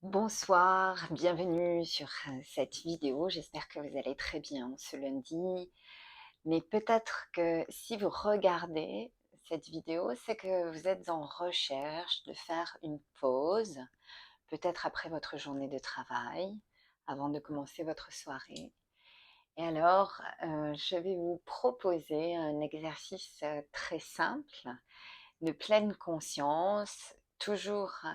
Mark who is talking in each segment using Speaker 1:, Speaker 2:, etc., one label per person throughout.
Speaker 1: Bonsoir, bienvenue sur cette vidéo. J'espère que vous allez très bien ce lundi. Mais peut-être que si vous regardez cette vidéo, c'est que vous êtes en recherche de faire une pause, peut-être après votre journée de travail, avant de commencer votre soirée. Et alors, je vais vous proposer un exercice très simple de pleine conscience, toujours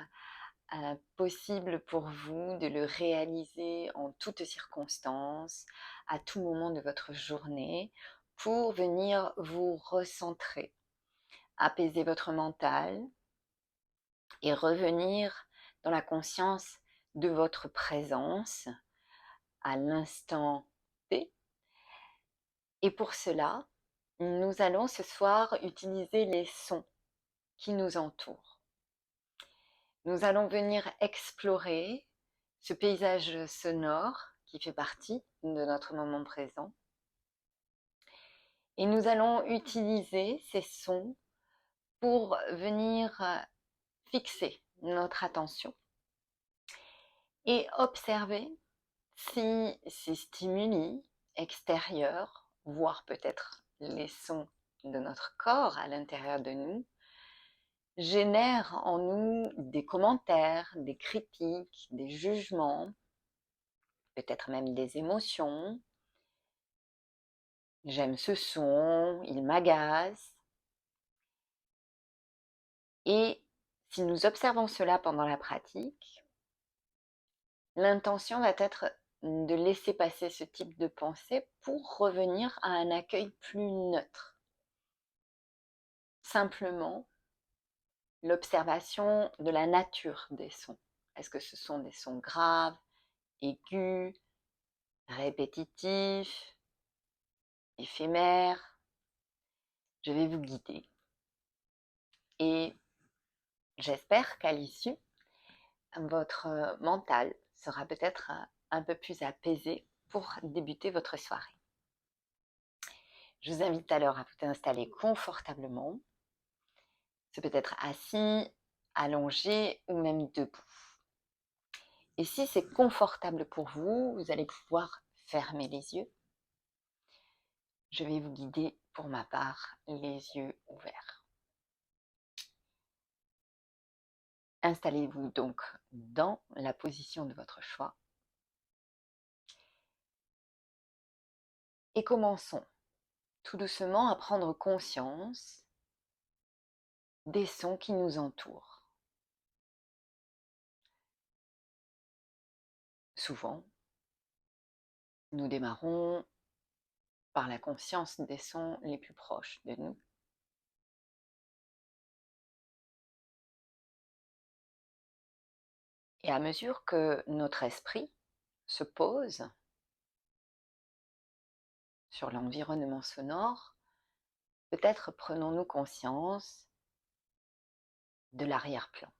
Speaker 1: possible pour vous de le réaliser en toutes circonstances, à tout moment de votre journée, pour venir vous recentrer, apaiser votre mental et revenir dans la conscience de votre présence à l'instant T. Et pour cela, nous allons ce soir utiliser les sons qui nous entourent. Nous allons venir explorer ce paysage sonore qui fait partie de notre moment présent. Et nous allons utiliser ces sons pour venir fixer notre attention et observer si ces stimuli extérieurs, voire peut-être les sons de notre corps à l'intérieur de nous, génèrent en nous des commentaires, des critiques, des jugements, peut-être même des émotions. J'aime ce son, il m'agace. Et si nous observons cela pendant la pratique, l'intention va être de laisser passer ce type de pensée pour revenir à un accueil plus neutre. Simplement, l'observation de la nature des sons. Est-ce que ce sont des sons graves, aigus, répétitifs, éphémères? Je vais vous guider. Et j'espère qu'à l'issue, votre mental sera peut-être un peu plus apaisé pour débuter votre soirée. Je vous invite alors à vous installer confortablement. C'est peut-être assis, allongé ou même debout. Et si c'est confortable pour vous, vous allez pouvoir fermer les yeux. Je vais vous guider pour ma part les yeux ouverts. Installez-vous donc dans la position de votre choix. Et commençons tout doucement à prendre conscience des sons qui nous entourent. Souvent, nous démarrons par la conscience des sons les plus proches de nous. Et à mesure que notre esprit se pose sur l'environnement sonore, peut-être prenons-nous conscience de l'arrière-plan.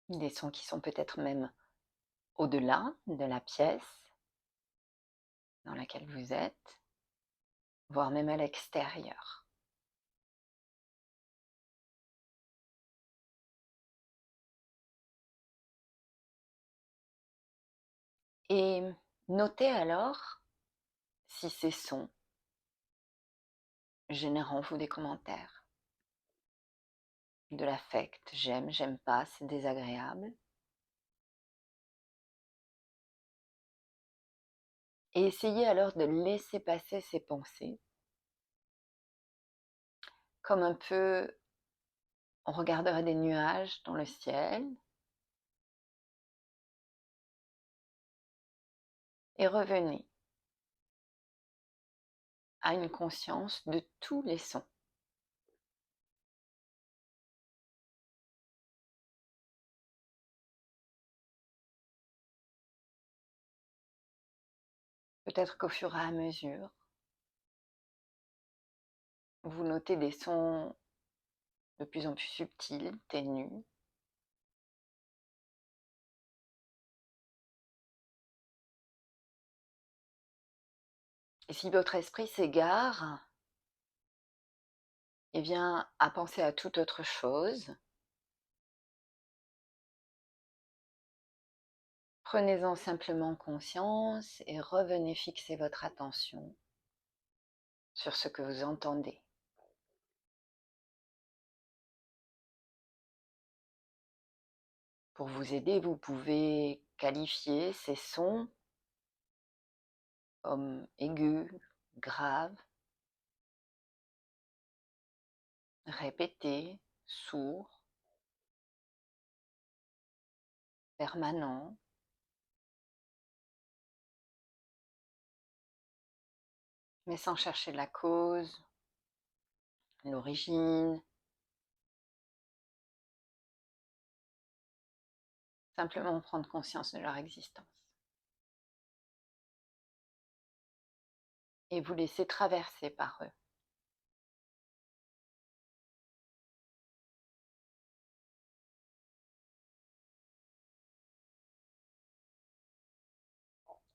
Speaker 1: Des sons qui sont peut-être même au-delà de la pièce dans laquelle vous êtes, voire même à l'extérieur. Et notez alors si ces sons génèrent en vous des commentaires, de l'affect, j'aime, j'aime pas, c'est désagréable. Et essayez alors de laisser passer ces pensées, comme un peu on regarderait des nuages dans le ciel, et revenez à une conscience de tous les sons. Peut-être qu'au fur et à mesure, vous notez des sons de plus en plus subtils, ténus. Et si votre esprit s'égare, eh bien, à penser à toute autre chose, Prenez-en simplement conscience et revenez fixer votre attention sur ce que vous entendez. Pour vous aider, vous pouvez qualifier ces sons comme aigus, graves, répétés, sourds, permanents, mais sans chercher la cause, l'origine, simplement prendre conscience de leur existence. Et vous laisser traverser par eux.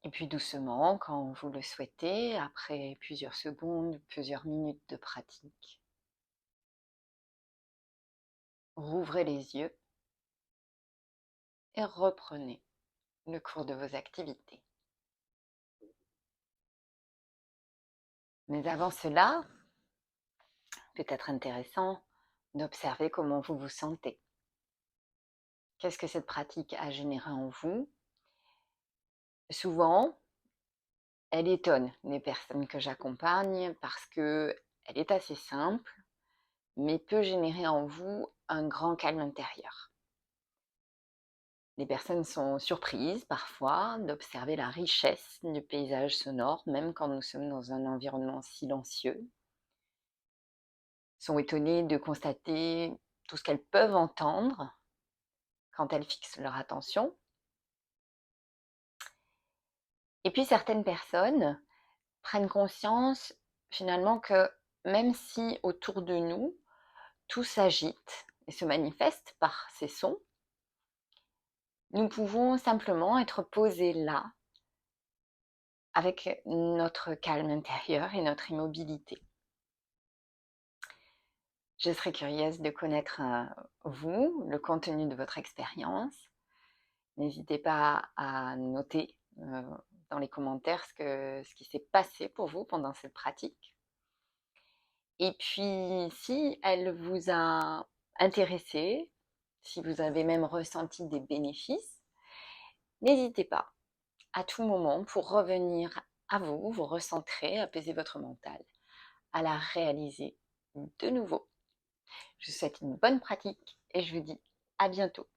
Speaker 1: Et puis doucement, quand vous le souhaitez, après plusieurs secondes, plusieurs minutes de pratique, rouvrez les yeux et reprenez le cours de vos activités. Mais avant cela, peut-être intéressant d'observer comment vous vous sentez. Qu'est-ce que cette pratique a généré en vous? Souvent, elle étonne les personnes que j'accompagne parce qu'elle est assez simple, mais peut générer en vous un grand calme intérieur. Les personnes sont surprises parfois d'observer la richesse du paysage sonore, même quand nous sommes dans un environnement silencieux. Sont étonnées de constater tout ce qu'elles peuvent entendre quand elles fixent leur attention. Et puis certaines personnes prennent conscience finalement que même si autour de nous, tout s'agite et se manifeste par ces sons, nous pouvons simplement être posés là, avec notre calme intérieur et notre immobilité. Je serais curieuse de connaître vous, le contenu de votre expérience. N'hésitez pas à noter dans les commentaires ce qui s'est passé pour vous pendant cette pratique. Et puis, si elle vous a intéressé, si vous avez même ressenti des bénéfices, n'hésitez pas à tout moment pour revenir à vous, vous recentrer, apaiser votre mental, à la réaliser de nouveau. Je vous souhaite une bonne pratique et je vous dis à bientôt.